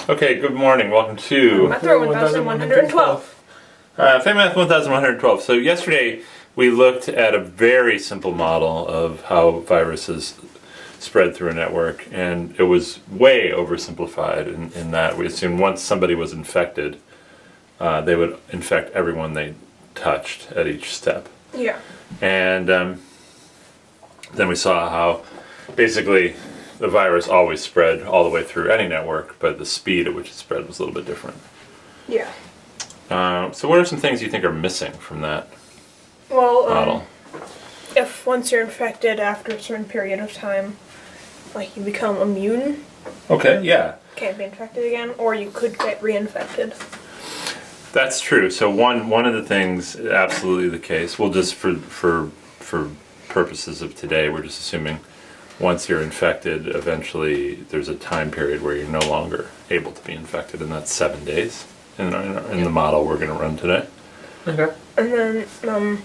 Okay, good morning. Welcome to FamilyMath1112. FamilyMath1112. So yesterday we looked at a very simple model of how viruses spread through a network, and it was way oversimplified in that we assumed once somebody was infected, they would infect everyone they touched at each step. Yeah. And then we saw how basically the virus always spread all the way through any network, but the speed at which it spread was a little bit different. Yeah. So what are some things you think are missing from that model? If once you're infected after a certain period of time, like you become immune. Okay, yeah. Can't be infected again, or you could get reinfected. That's true. So one of the things, absolutely the case, well, just for purposes of today, we're just assuming once you're infected, eventually there's a time period where you're no longer able to be infected, and that's 7 days in the model we're going to run today. Okay. And then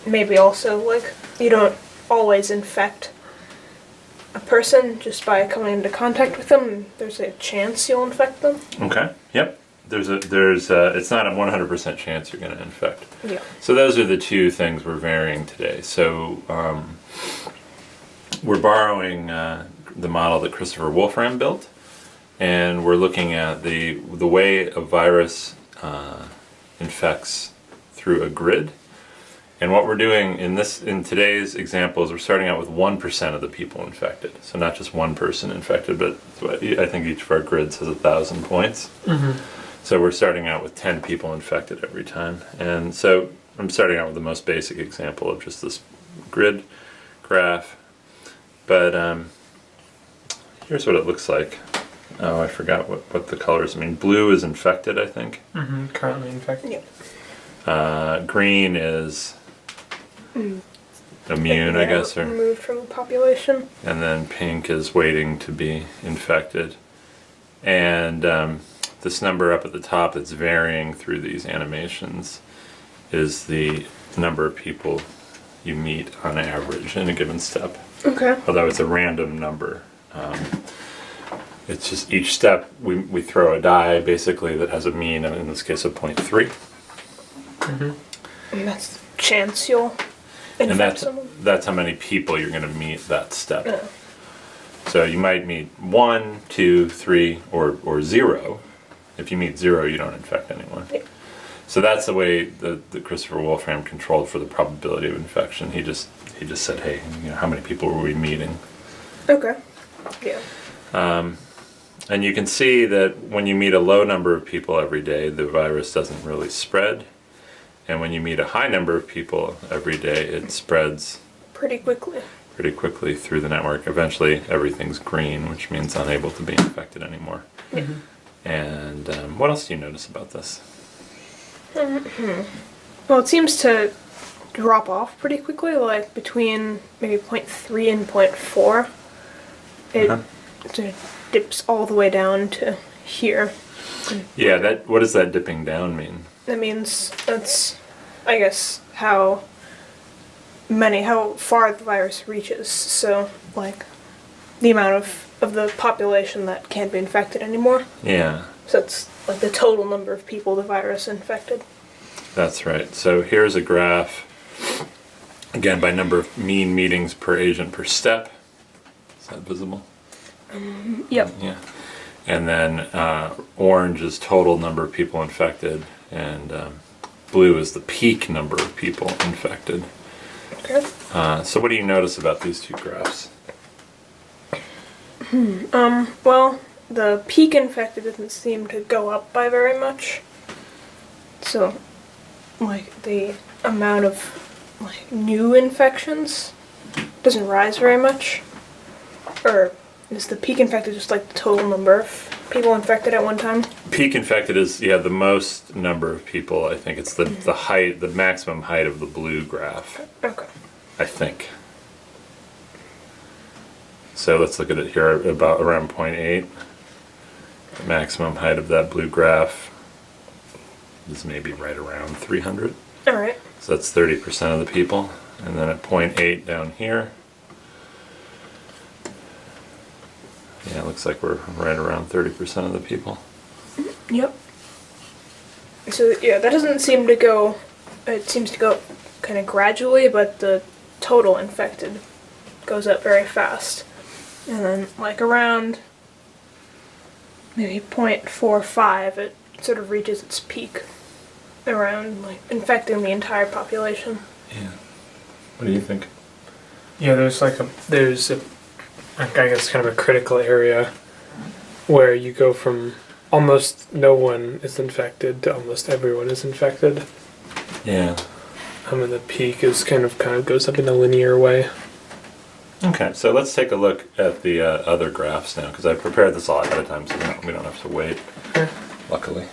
maybe also, like, you don't always infect a person just by coming into contact with them. There's a chance you'll infect them. Okay. Yep. It's not a 100% chance you're going to infect. Yeah. So those are the two things we're varying today. So we're borrowing the model that Christopher Wolfram built, and we're looking at the way a virus infects through a grid. And what we're doing in today's example is we're starting out with 1% of the people infected. So not just one person infected, but I think each of our grids has 1,000 points. Mm-hmm. So we're starting out with 10 people infected every time. And so I'm starting out with the most basic example of just this grid graph. But here's what it looks like. Oh, I forgot what the colors mean. Blue is infected, I think. Mm-hmm. Currently infected. Yep. Green is immune, I guess. Or removed from the population. And then pink is waiting to be infected. And this number up at the top that's varying through these animations is the number of people you meet on average in a given step. Okay. Although it's a random number. It's just each step we throw a die basically that has a mean, in this case of 0.3. Mm-hmm. And that's the chance you'll infect someone? That's how many people you're going to meet that step. Yeah. So you might meet 1, 2, 3, or 0. If you meet 0, you don't infect anyone. Yeah. So that's the way that Christopher Wolfram controlled for the probability of infection. He just said, hey, how many people were we meeting? Okay. Yeah. And you can see that when you meet a low number of people every day, the virus doesn't really spread. And when you meet a high number of people every day, it spreads pretty quickly through the network. Eventually, everything's green, which means unable to be infected anymore. Mm-hmm. And what else do you notice about this? Well, it seems to drop off pretty quickly, like between maybe 0.3 and 0.4. It dips all the way down to here. Yeah, what does that dipping down mean? That means that's, I guess, how far the virus reaches. So, like, the amount of the population that can't be infected anymore. Yeah. So it's like the total number of people the virus infected. That's right. So here's a graph, again, by number of mean meetings per agent per step. Is that visible? Yep. Yeah. And then orange is total number of people infected, and blue is the peak number of people infected. Okay. So what do you notice about these two graphs? Well, the peak infected doesn't seem to go up by very much. So, like, the amount of new infections doesn't rise very much. Or is the peak infected just like the total number of people infected at one time? Peak infected is, the most number of people. I think it's the height, the maximum height of the blue graph. Okay. I think. So let's look at it here, about around 0.8. The maximum height of that blue graph is maybe right around 300. All right. So that's 30% of the people. And then at 0.8 down here, looks like we're right around 30% of the people. Yep. So yeah, that doesn't seem to go. It seems to go kind of gradually, but the total infected goes up very fast. And then like around maybe 0.45, it sort of reaches its peak around like infecting the entire population. Yeah. What do you think? Yeah, there's I guess kind of a critical area where you go from almost no one is infected to almost everyone is infected. Yeah. And the peak is kind of goes up in a linear way. Okay, so let's take a look at the other graphs now, because I prepared this all ahead of time, so we don't have to wait, Okay. luckily.